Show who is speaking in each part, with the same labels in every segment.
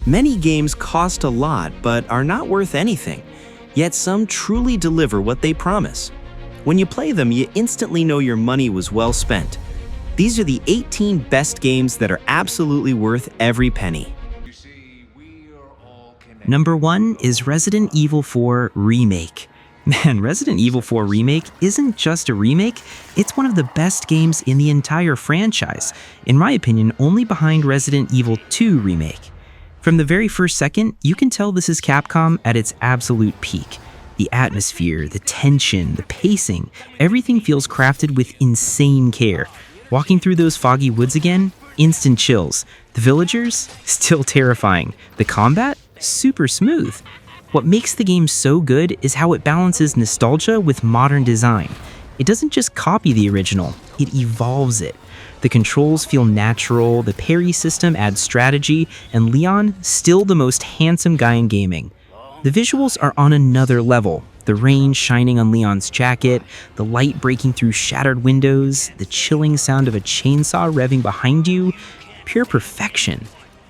Speaker 1: Many games cost a lot but are not worth anything, yet some truly deliver what they promise. When you play them, you instantly know your money was well spent. These are the 18 best games that are absolutely worth every penny.
Speaker 2: Number 1 is Resident Evil 4 Remake. Man, Resident Evil 4 Remake isn't just a remake, it's one of the best games in the entire franchise, in my opinion only behind Resident Evil 2 Remake. From the very first second, you can tell this is Capcom at its absolute peak. The atmosphere, the tension, the pacing, everything feels crafted with insane care. Walking through those foggy woods again, instant chills. The villagers, still terrifying. The combat, super smooth. What makes the game so good is how it balances nostalgia with modern design. It doesn't just copy the original, it evolves it. The controls feel natural, the parry system adds strategy, and Leon, still the most handsome guy in gaming. The visuals are on another level. The rain shining on Leon's jacket, the light breaking through shattered windows, the chilling sound of a chainsaw revving behind you, pure perfection.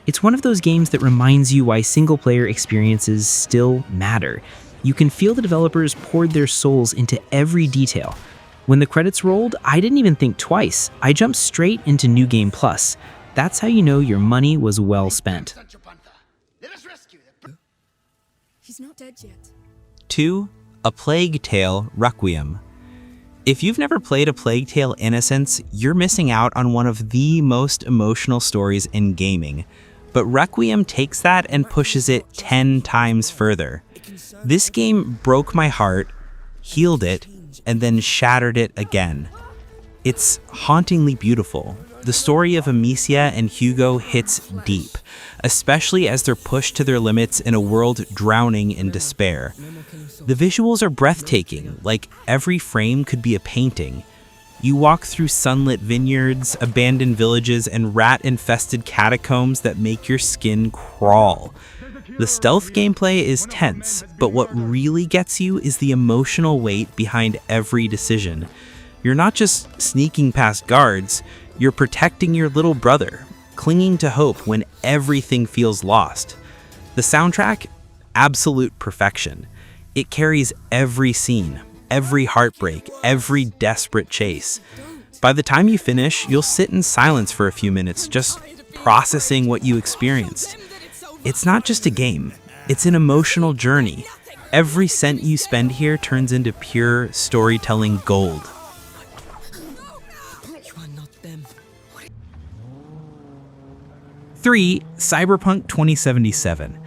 Speaker 2: It's one of those games that reminds you why single-player experiences still matter. You can feel the developers poured their souls into every detail. When the credits rolled, I didn't even think twice. I jumped straight into New Game Plus. That's how you know your money was well spent.
Speaker 3: He's not dead yet.
Speaker 4: 2. A Plague Tale Requiem. If you've never played a Plague Tale Innocence, you're missing out on one of the most emotional stories in gaming. But Requiem takes that and pushes it 10 times further. This game broke my heart, healed it, and then shattered it again. It's hauntingly beautiful. The story of Amicia and Hugo hits deep, especially as they're pushed to their limits in a world drowning in despair. The visuals are breathtaking, like every frame could be a painting. You walk through sunlit vineyards, abandoned villages, and rat-infested catacombs that make your skin crawl. The stealth gameplay is tense, but what really gets you is the emotional weight behind every decision. You're not just sneaking past guards, you're protecting your little brother, clinging to hope when everything feels lost. The soundtrack? Absolute perfection. It carries every scene, every heartbreak, every desperate chase. By the time you finish, you'll sit in silence for a few minutes, just processing what you experienced. It's not just a game, it's an emotional journey. Every cent you spend here turns into pure storytelling gold. 3. Cyberpunk 2077.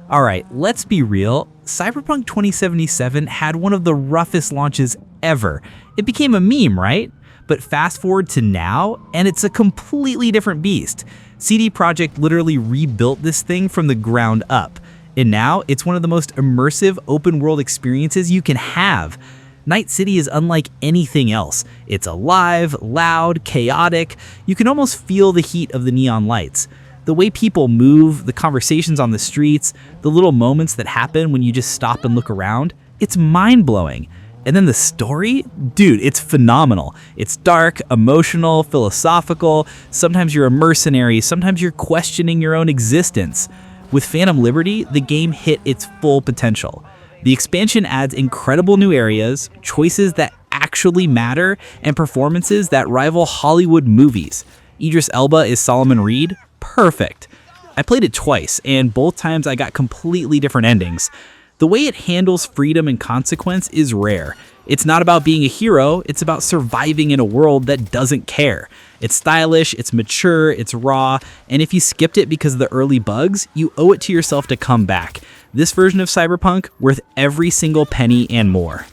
Speaker 4: Alright, let's be real. Cyberpunk 2077 had one of the roughest launches ever. It became a meme, right? But fast forward to now, and it's a completely different beast. CD Projekt literally rebuilt this thing from the ground up. And now, it's one of the most immersive open-world experiences you can have. Night City is unlike anything else. It's alive, loud, chaotic. You can almost feel the heat of the neon lights. The way people move, the conversations on the streets, the little moments that happen when you just stop and look around, it's mind-blowing. And then the story? Dude, it's phenomenal. It's dark, emotional, philosophical. Sometimes you're a mercenary, sometimes you're questioning your own existence. With Phantom Liberty, the game hit its full potential. The expansion adds incredible new areas, choices that actually matter, and performances that rival Hollywood movies. Idris Elba is Solomon Reed? Perfect. I played it twice, and both times I got completely different endings. The way it handles freedom and consequence is rare. It's not about being a hero, it's about surviving in a world that doesn't care. It's stylish, it's mature, it's raw, and if you skipped it because of the early bugs, you owe it to yourself to come back. This version of Cyberpunk, worth every single penny and more.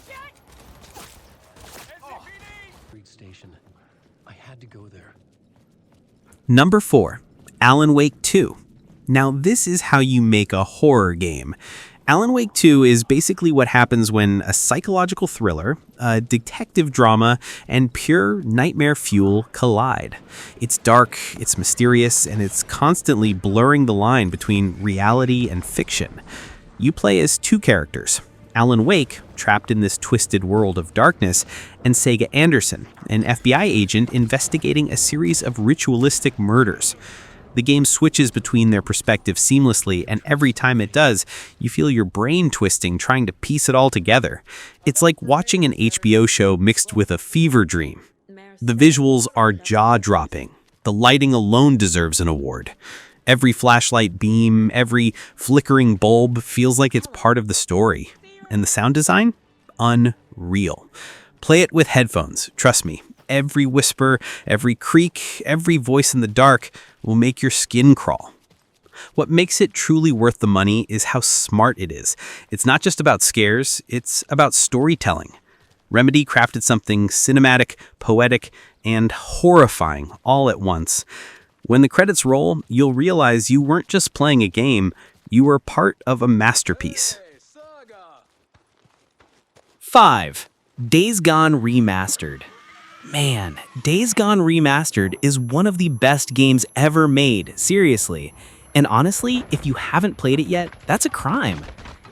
Speaker 1: Number 4. Alan Wake 2. Now this is how you make a horror game. Alan Wake 2 is basically what happens when a psychological thriller, a detective drama, and pure nightmare fuel collide. It's dark, it's mysterious, and it's constantly blurring the line between reality and fiction. You play as two characters, Alan Wake, trapped in this twisted world of darkness, and Sega Anderson, an FBI agent investigating a series of ritualistic murders. The game switches between their perspectives seamlessly, and every time it does, you feel your brain twisting trying to piece it all together. It's like watching an HBO show mixed with a fever dream. The visuals are jaw-dropping. The lighting alone deserves an award. Every flashlight beam, every flickering bulb feels like it's part of the story. And the sound design? Unreal. Play it with headphones, trust me. Every whisper, every creak, every voice in the dark will make your skin crawl. What makes it truly worth the money is how smart it is. It's not just about scares, it's about storytelling. Remedy crafted something cinematic, poetic, and horrifying all at once. When the credits roll, you'll realize you weren't just playing a game, you were part of a masterpiece.
Speaker 5: 5. Days Gone Remastered. Man, Days Gone Remastered is one of the best games ever made, seriously. And honestly, if you haven't played it yet, that's a crime.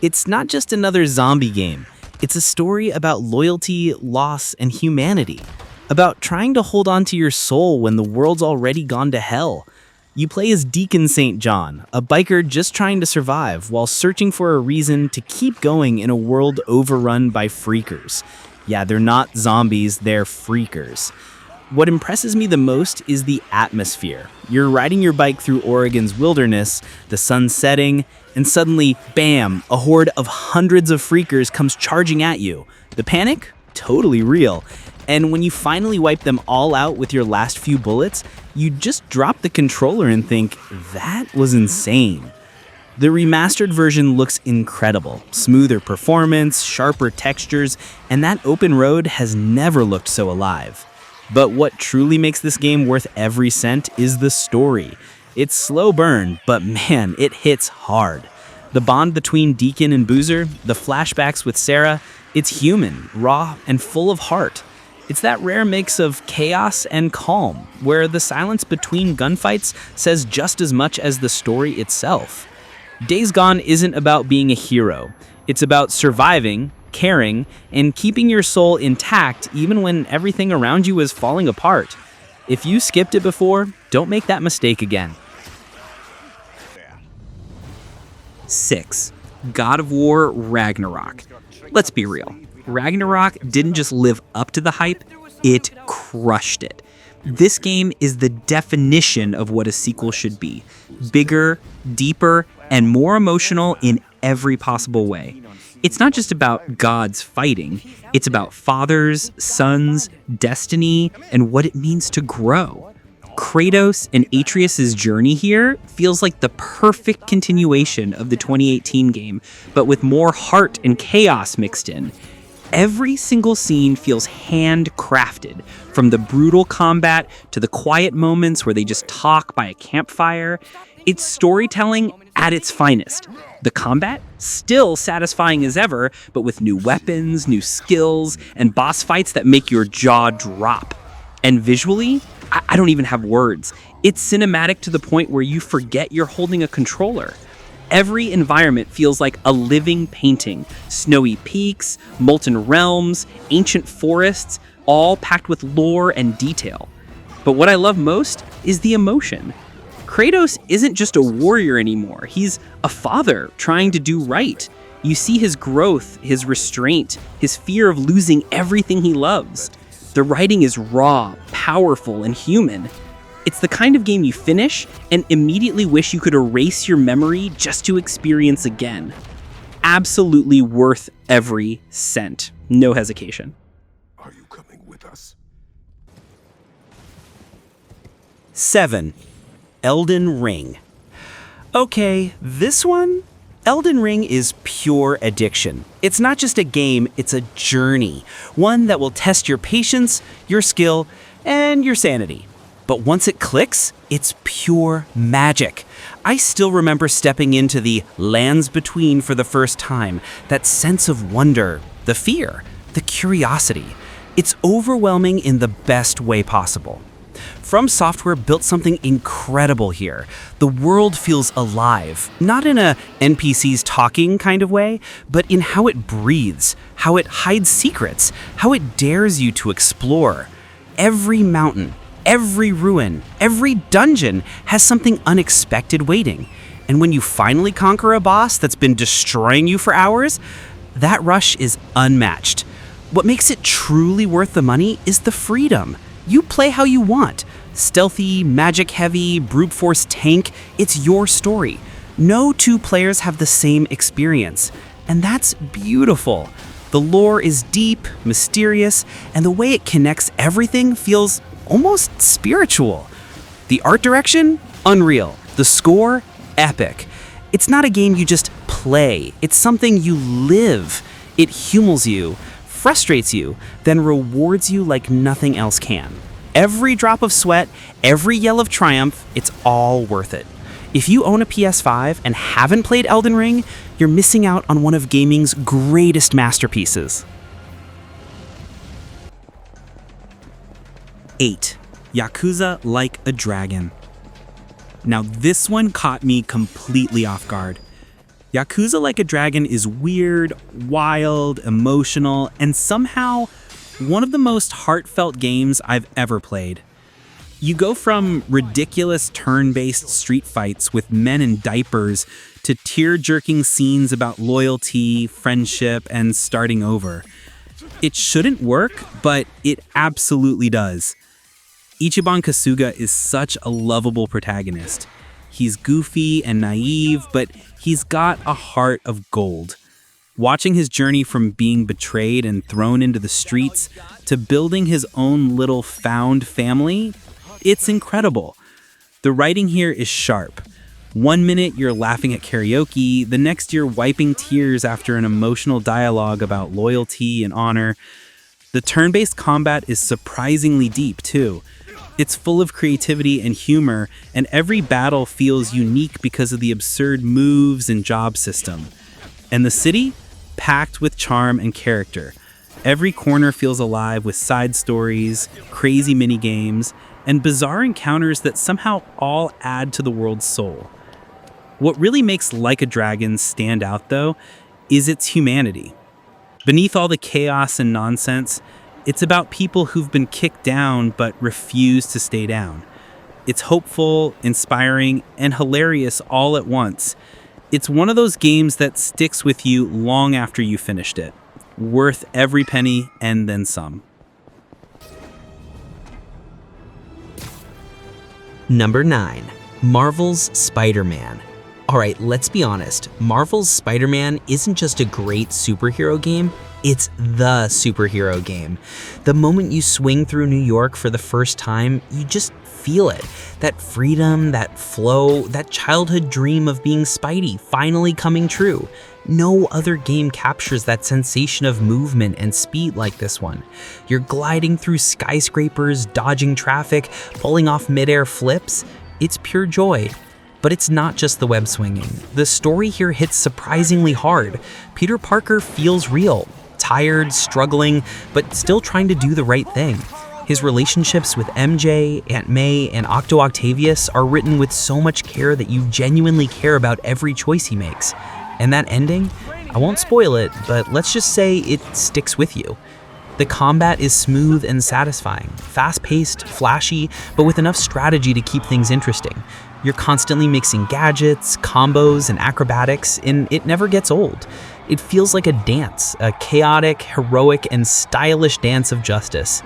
Speaker 5: It's not just another zombie game. It's a story about loyalty, loss, and humanity. About trying to hold on to your soul when the world's already gone to hell. You play as Deacon St. John, a biker just trying to survive while searching for a reason to keep going in a world overrun by freakers. Yeah, they're not zombies, they're freakers. What impresses me the most is the atmosphere. You're riding your bike through Oregon's wilderness, the sun's setting, and suddenly, bam, a horde of hundreds of freakers comes charging at you. The panic? Totally real. And when you finally wipe them all out with your last few bullets, you just drop the controller and think, that was insane. The remastered version looks incredible. Smoother performance, sharper textures, and that open road has never looked so alive. But what truly makes this game worth every cent is the story. It's slow burn, but man, it hits hard. The bond between Deacon and Boozer, the flashbacks with Sarah, it's human, raw, and full of heart. It's that rare mix of chaos and calm, where the silence between gunfights says just as much as the story itself. Days Gone isn't about being a hero. It's about surviving, caring, and keeping your soul intact even when everything around you is falling apart. If you skipped it before, don't make that mistake again.
Speaker 2: 6. God of War Ragnarok. Let's be real. Ragnarok didn't just live up to the hype, it crushed it. This game is the definition of what a sequel should be. Bigger, deeper, and more emotional in every possible way. It's not just about gods fighting, it's about fathers, sons, destiny, and what it means to grow. Kratos and Atreus' journey here feels like the perfect continuation of the 2018 game, but with more heart and chaos mixed in. Every single scene feels handcrafted, from the brutal combat to the quiet moments where they just talk by a campfire. It's storytelling at its finest. The combat, still satisfying as ever, but with new weapons, new skills, and boss fights that make your jaw drop. And visually, I don't even have words. It's cinematic to the point where you forget you're holding a controller. Every environment feels like a living painting. Snowy peaks, molten realms, ancient forests, all packed with lore and detail. But what I love most is the emotion. Kratos isn't just a warrior anymore. He's a father trying to do right. You see his growth, his restraint, his fear of losing everything he loves. The writing is raw, powerful, and human. It's the kind of game you finish and immediately wish you could erase your memory just to experience again. Absolutely worth every cent. No hesitation.
Speaker 6: Are you coming with us?
Speaker 5: 7. Elden Ring. Okay, this one? Elden Ring is pure addiction. It's not just a game, it's a journey. One that will test your patience, your skill, and your sanity. But once it clicks, it's pure magic. I still remember stepping into the lands between for the first time, that sense of wonder, the fear, the curiosity. It's overwhelming in the best way possible. From Software built something incredible here. The world feels alive, not in a NPCs talking kind of way, but in how it breathes, how it hides secrets, how it dares you to explore. Every mountain, Every ruin, every dungeon has something unexpected waiting. And when you finally conquer a boss that's been destroying you for hours, that rush is unmatched. What makes it truly worth the money is the freedom. You play how you want. Stealthy, magic-heavy, brute force tank, it's your story. No two players have the same experience, and that's beautiful. The lore is deep, mysterious, and the way it connects everything feels almost spiritual. The art direction? Unreal. The score? Epic. It's not a game you just play, it's something you live. It humbles you, frustrates you, then rewards you like nothing else can. Every drop of sweat, every yell of triumph, it's all worth it. If you own a PS5 and haven't played Elden Ring, you're missing out on one of gaming's greatest masterpieces.
Speaker 7: 8. Yakuza Like a Dragon. Now this one caught me completely off guard. Yakuza Like a Dragon is weird, wild, emotional, and somehow one of the most heartfelt games I've ever played. You go from ridiculous turn-based street fights with men in diapers to tear-jerking scenes about loyalty, friendship, and starting over. It shouldn't work, but it absolutely does. Ichiban Kasuga is such a lovable protagonist. He's goofy and naive, but he's got a heart of gold. Watching his journey from being betrayed and thrown into the streets to building his own little found family, it's incredible. The writing here is sharp. One minute you're laughing at karaoke, the next you're wiping tears after an emotional dialogue about loyalty and honor. The turn-based combat is surprisingly deep, too. It's full of creativity and humor, and every battle feels unique because of the absurd moves and job system. And the city? Packed with charm and character. Every corner feels alive with side stories, crazy minigames, and bizarre encounters that somehow all add to the world's soul. What really makes Like a Dragon stand out, though, is its humanity. Beneath all the chaos and nonsense, it's about people who've been kicked down but refuse to stay down. It's hopeful, inspiring, and hilarious all at once. It's one of those games that sticks with you long after you finished it. Worth every penny and then some.
Speaker 2: Number 9. Marvel's Spider-Man. Alright, let's be honest, Marvel's Spider-Man isn't just a great superhero game, it's the superhero game. The moment you swing through New York for the first time, you just feel it. That freedom, that flow, that childhood dream of being Spidey finally coming true. No other game captures that sensation of movement and speed like this one. You're gliding through skyscrapers, dodging traffic, pulling off midair flips. It's pure joy. But it's not just the web swinging. The story here hits surprisingly hard. Peter Parker feels real, tired, struggling, but still trying to do the right thing. His relationships with MJ, Aunt May, and Octo Octavius are written with so much care that you genuinely care about every choice he makes. And that ending? I won't spoil it, but let's just say it sticks with you. The combat is smooth and satisfying, fast-paced, flashy, but with enough strategy to keep things interesting. You're constantly mixing gadgets, combos, and acrobatics, and it never gets old. It feels like a dance, a chaotic, heroic, and stylish dance of justice.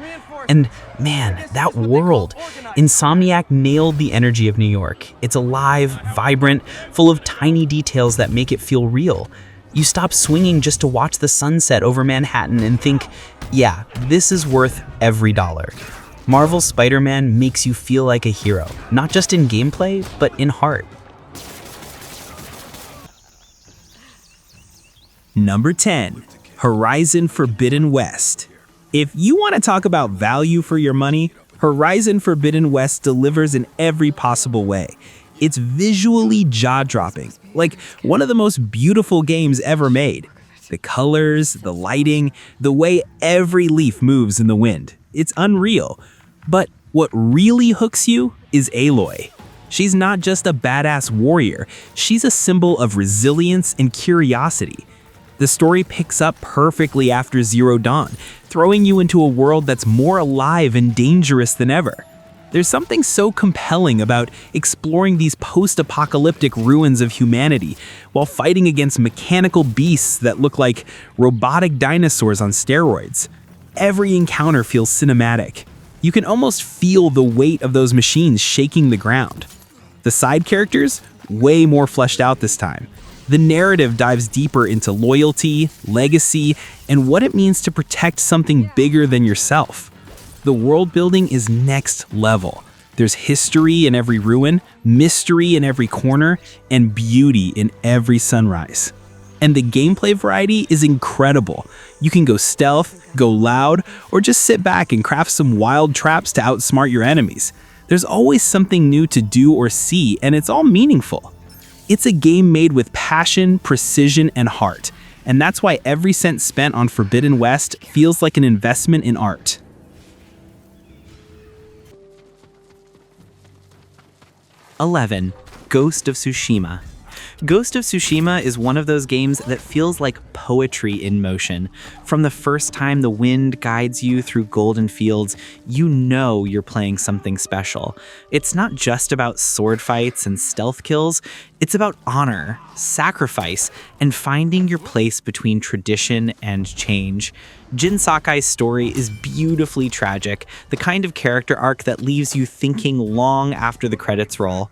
Speaker 2: And man, that world. Insomniac nailed the energy of New York. It's alive, vibrant, full of tiny details that make it feel real. You stop swinging just to watch the sunset over Manhattan and think, yeah, this is worth every dollar. Marvel's Spider-Man makes you feel like a hero, not just in gameplay, but in heart.
Speaker 7: Number 10. Horizon Forbidden West. If you want to talk about value for your money, Horizon Forbidden West delivers in every possible way. It's visually jaw-dropping, like one of the most beautiful games ever made. The colors, the lighting, the way every leaf moves in the wind. It's unreal. But what really hooks you is Aloy. She's not just a badass warrior, she's a symbol of resilience and curiosity. The story picks up perfectly after Zero Dawn, throwing you into a world that's more alive and dangerous than ever.
Speaker 1: There's something so compelling about exploring these post-apocalyptic ruins of humanity while fighting against mechanical beasts that look like robotic dinosaurs on steroids. Every encounter feels cinematic. You can almost feel the weight of those machines shaking the ground. The side characters, way more fleshed out this time. The narrative dives deeper into loyalty, legacy, and what it means to protect something bigger than yourself. The world building is next level. There's history in every ruin, mystery in every corner, and beauty in every sunrise. And the gameplay variety is incredible. You can go stealth, go loud, or just sit back and craft some wild traps to outsmart your enemies. There's always something new to do or see, and it's all meaningful. It's a game made with passion, precision, and heart, and that's why every cent spent on Forbidden West feels like an investment in art.
Speaker 5: "11. Ghost of Tsushima. Ghost of Tsushima is one of those games that feels like poetry in motion. From the first time the wind guides you through golden fields, you know you're playing something special. It's not just about sword fights and stealth kills, it's about honor, sacrifice, and finding your place between tradition and change. Jin Sakai's story is beautifully tragic, the kind of character arc that leaves you thinking long after the credits roll.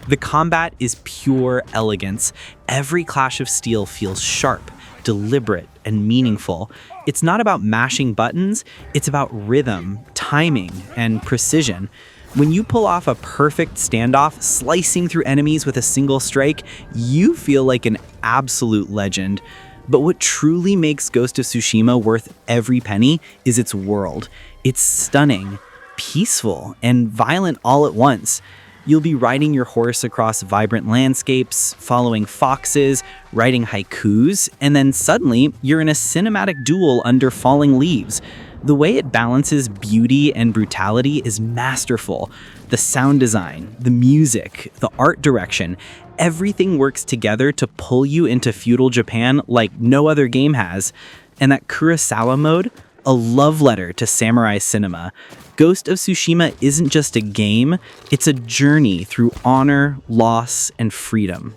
Speaker 5: The combat is pure elegance. Every clash of steel feels sharp, deliberate, and meaningful. It's not about mashing buttons, it's about rhythm, timing, and precision. When you pull off a perfect standoff, slicing through enemies with a single strike, you feel like an absolute legend. But what truly makes Ghost of Tsushima worth every penny is its world. It's stunning, peaceful, and violent all at once. You'll be riding your horse across vibrant landscapes, following foxes, writing haikus, and then suddenly you're in a cinematic duel under falling leaves. The way it balances beauty and brutality is masterful. The sound design, the music, the art direction, everything works together to pull you into feudal Japan like no other game has. And that Kurosawa mode, a love letter to samurai cinema. Ghost of Tsushima isn't just a game, it's a journey through honor, loss, and freedom.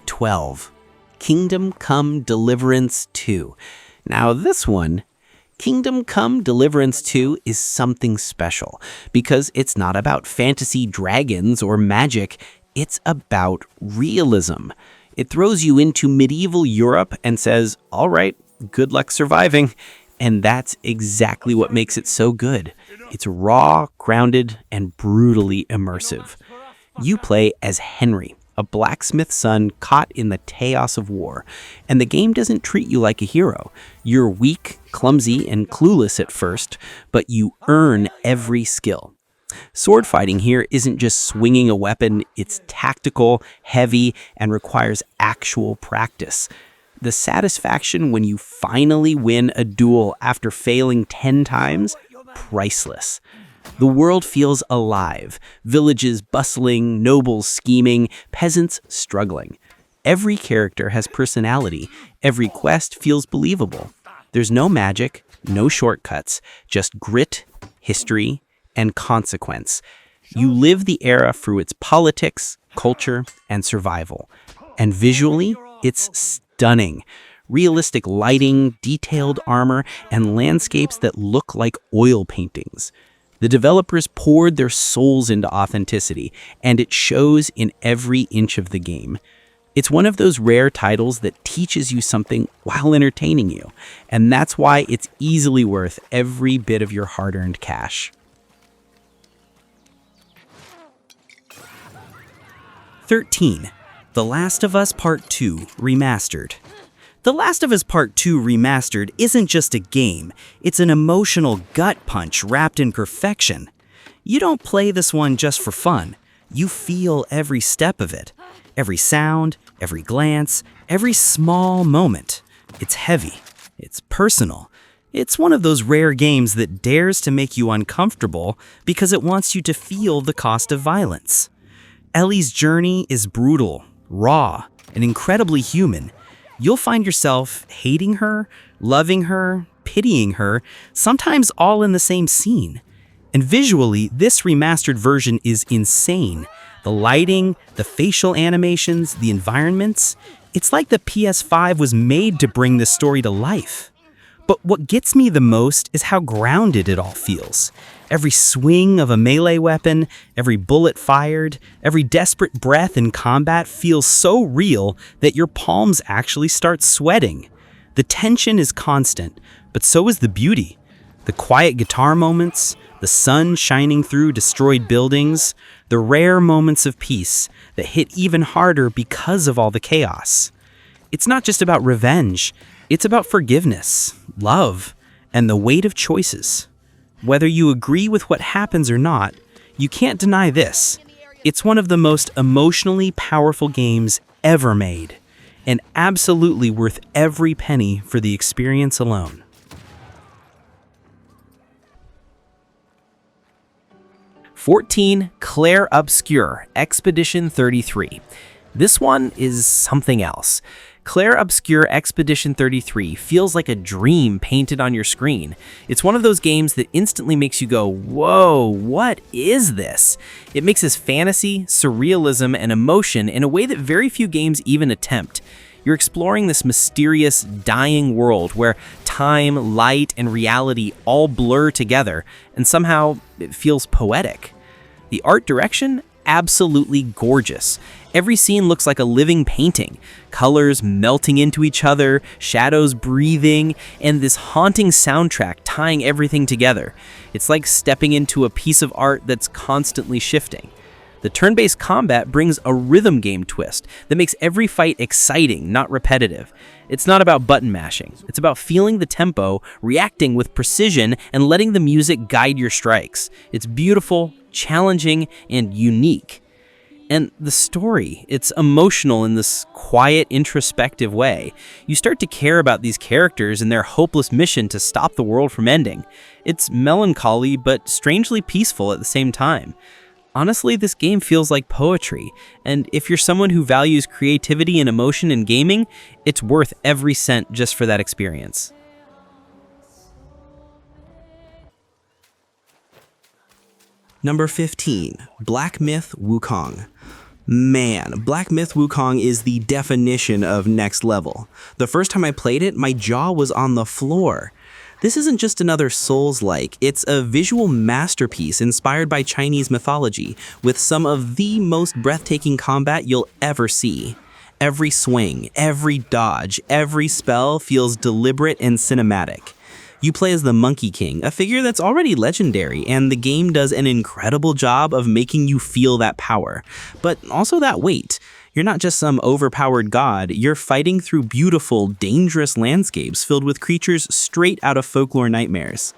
Speaker 5: "12. Kingdom Come Deliverance 2. Now this one, Kingdom Come Deliverance 2 is something special because it's not about fantasy dragons or magic, it's about realism. It throws you into medieval Europe and says, all right, good luck surviving. And that's exactly what makes it so good. It's raw, grounded, and brutally immersive. You play as Henry, a blacksmith's son caught in the chaos of war. And the game doesn't treat you like a hero. You're weak, clumsy, and clueless at first, but you earn every skill. Sword fighting here isn't just swinging a weapon, it's tactical, heavy, and requires actual practice. The satisfaction when you finally win a duel after failing 10 times, priceless. The world feels alive, villages bustling, nobles scheming, peasants struggling. Every character has personality, every quest feels believable. There's no magic, no shortcuts, just grit, history, and consequence. You live the era through its politics, culture, and survival. And visually, it's stunning. Realistic lighting, detailed armor, and landscapes that look like oil paintings. The developers poured their souls into authenticity, and it shows in every inch of the game. It's one of those rare titles that teaches you something while entertaining you, and that's why it's easily worth every bit of your hard-earned cash. 13. The Last of Us Part 2 Remastered. The Last of Us Part 2 Remastered isn't just a game, it's an emotional gut punch wrapped in perfection. You don't play this one just for fun, you feel every step of it. Every sound, every glance, every small moment. It's heavy, it's personal. It's one of those rare games that dares to make you uncomfortable because it wants you to feel the cost of violence. Ellie's journey is brutal, raw, and incredibly human. You'll find yourself hating her, loving her, pitying her, sometimes all in the same scene. And visually, this remastered version is insane. The lighting, the facial animations, the environments, it's like the PS5 was made to bring this story to life. But what gets me the most is how grounded it all feels. Every swing of a melee weapon, every bullet fired, every desperate breath in combat feels so real that your palms actually start sweating. The tension is constant, but so is the beauty. The quiet guitar moments, the sun shining through destroyed buildings, the rare moments of peace that hit even harder because of all the chaos. It's not just about revenge, it's about forgiveness, love, and the weight of choices. Whether you agree with what happens or not, you can't deny this. It's one of the most emotionally powerful games ever made, and absolutely worth every penny for the experience alone.
Speaker 1: Clair Obscur, Expedition 33. This one is something else. Clair Obscur Expedition 33 feels like a dream painted on your screen. It's one of those games that instantly makes you go, whoa, what is this? It mixes fantasy, surrealism, and emotion in a way that very few games even attempt. You're exploring this mysterious, dying world where time, light, and reality all blur together, and somehow it feels poetic. The art direction? Absolutely gorgeous. Every scene looks like a living painting, colors melting into each other, shadows breathing, and this haunting soundtrack tying everything together. It's like stepping into a piece of art that's constantly shifting. The turn-based combat brings a rhythm game twist that makes every fight exciting, not repetitive. It's not about button mashing. It's about feeling the tempo, reacting with precision, and letting the music guide your strikes. It's beautiful, challenging, and unique. And the story, it's emotional in this quiet, introspective way. You start to care about these characters and their hopeless mission to stop the world from ending. It's melancholy, but strangely peaceful at the same time. Honestly, this game feels like poetry, and if you're someone who values creativity and emotion in gaming, it's worth every cent just for that experience.
Speaker 5: Number 15, Black Myth Wukong. Man, Black Myth Wukong is the definition of next level. The first time I played it, my jaw was on the floor. This isn't just another Souls-like, it's a visual masterpiece inspired by Chinese mythology, with some of the most breathtaking combat you'll ever see. Every swing, every dodge, every spell feels deliberate and cinematic. You play as the Monkey King, a figure that's already legendary, and the game does an incredible job of making you feel that power, but also that weight. You're not just some overpowered god, you're fighting through beautiful, dangerous landscapes filled with creatures straight out of folklore nightmares.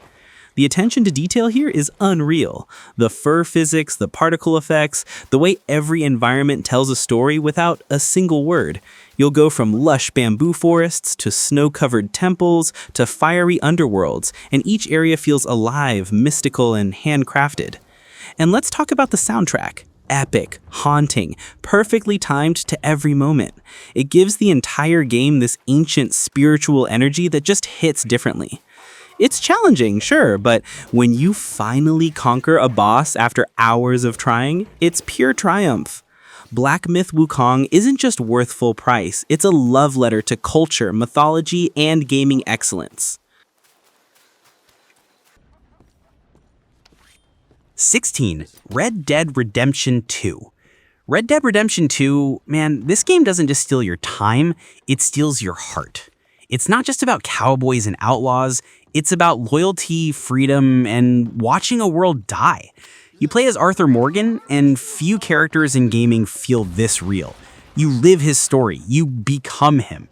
Speaker 5: The attention to detail here is unreal. The fur physics, the particle effects, the way every environment tells a story without a single word. You'll go from lush bamboo forests to snow-covered temples to fiery underworlds, and each area feels alive, mystical, and handcrafted. And let's talk about the soundtrack. Epic, haunting, perfectly timed to every moment. It gives the entire game this ancient spiritual energy that just hits differently. It's challenging, sure, but when you finally conquer a boss after hours of trying, it's pure triumph. Black Myth Wukong isn't just worth full price, it's a love letter to culture, mythology, and gaming excellence. 16. Red Dead Redemption 2. Red Dead Redemption 2, man, this game doesn't just steal your time, it steals your heart. It's not just about cowboys and outlaws, it's about loyalty, freedom, and watching a world die. You play as Arthur Morgan, and few characters in gaming feel this real. You live his story, you become him.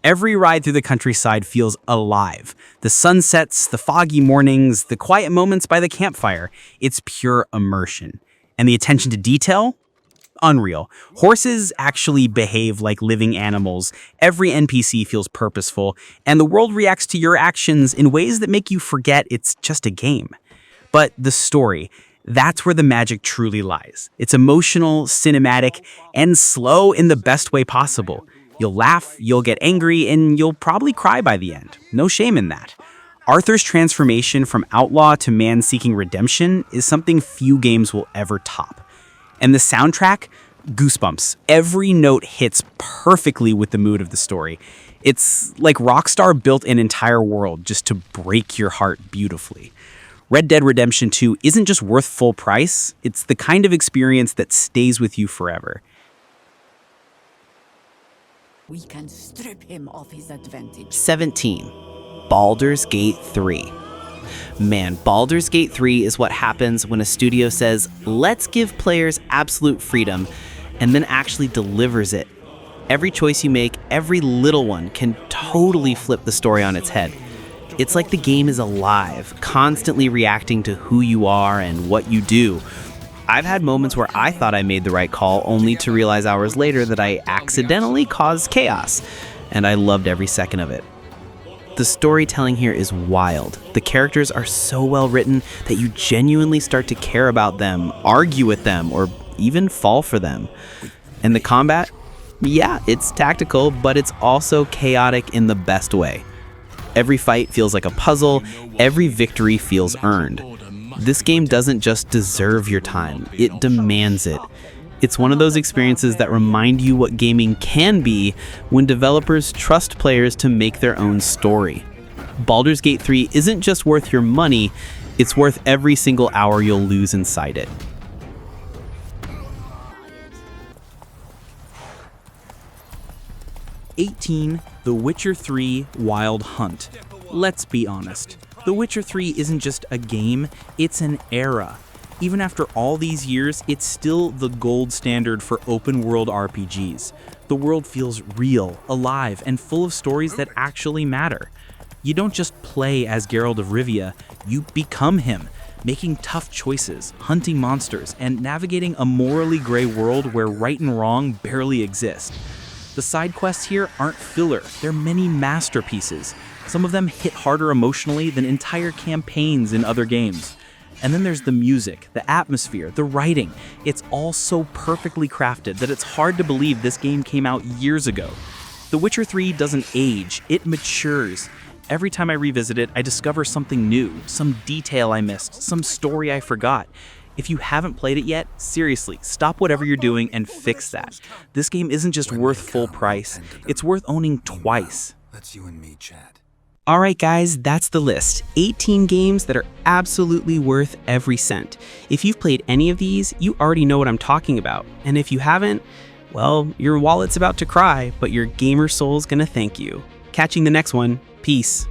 Speaker 5: Every ride through the countryside feels alive. The sunsets, the foggy mornings, the quiet moments by the campfire, it's pure immersion. And the attention to detail? Unreal. Horses actually behave like living animals, every NPC feels purposeful, and the world reacts to your actions in ways that make you forget it's just a game. But the story, that's where the magic truly lies. It's emotional, cinematic, and slow in the best way possible. You'll laugh, you'll get angry, and you'll probably cry by the end. No shame in that. Arthur's transformation from outlaw to man seeking redemption is something few games will ever top. And the soundtrack, goosebumps. Every note hits perfectly with the mood of the story. It's like Rockstar built an entire world just to break your heart beautifully. Red Dead Redemption 2 isn't just worth full price, it's the kind of experience that stays with you forever.
Speaker 8: We can strip him of his advantage.
Speaker 5: 17. Baldurs Gate 3. Man, Baldur's Gate 3 is what happens when a studio says, let's give players absolute freedom, and then actually delivers it. Every choice you make, every little one, can totally flip the story on its head. It's like the game is alive, constantly reacting to who you are and what you do. I've had moments where I thought I made the right call, only to realize hours later that I accidentally caused chaos, and I loved every second of it. The storytelling here is wild. The characters are so well written that you genuinely start to care about them, argue with them, or even fall for them. And the combat? Yeah, it's tactical, but it's also chaotic in the best way. Every fight feels like a puzzle, every victory feels earned. This game doesn't just deserve your time, it demands it. It's one of those experiences that remind you what gaming can be when developers trust players to make their own story. Baldur's Gate 3 isn't just worth your money, it's worth every single hour you'll lose inside it.
Speaker 7: 18. The Witcher 3 Wild Hunt. Let's be honest, The Witcher 3 isn't just a game, it's an era. Even after all these years, it's still the gold standard for open-world RPGs. The world feels real, alive, and full of stories that actually matter. You don't just play as Geralt of Rivia, you become him, making tough choices, hunting monsters, and navigating a morally gray world where right and wrong barely exist. The side quests here aren't filler, they're many masterpieces. Some of them hit harder emotionally than entire campaigns in other games. And then there's the music, the atmosphere, the writing. It's all so perfectly crafted that it's hard to believe this game came out years ago. The Witcher 3 doesn't age, it matures. Every time I revisit it, I discover something new, some detail I missed, some story I forgot. If you haven't played it yet, seriously, stop whatever you're doing and fix that. This game isn't just worth full price, it's worth owning twice.
Speaker 6: That's you and me, Chad.
Speaker 5: Alright guys, that's the list. 18 games that are absolutely worth every cent. If you've played any of these, you already know what I'm talking about. And if you haven't, well, your wallet's about to cry, but your gamer soul's gonna thank you. Catching the next one. Peace.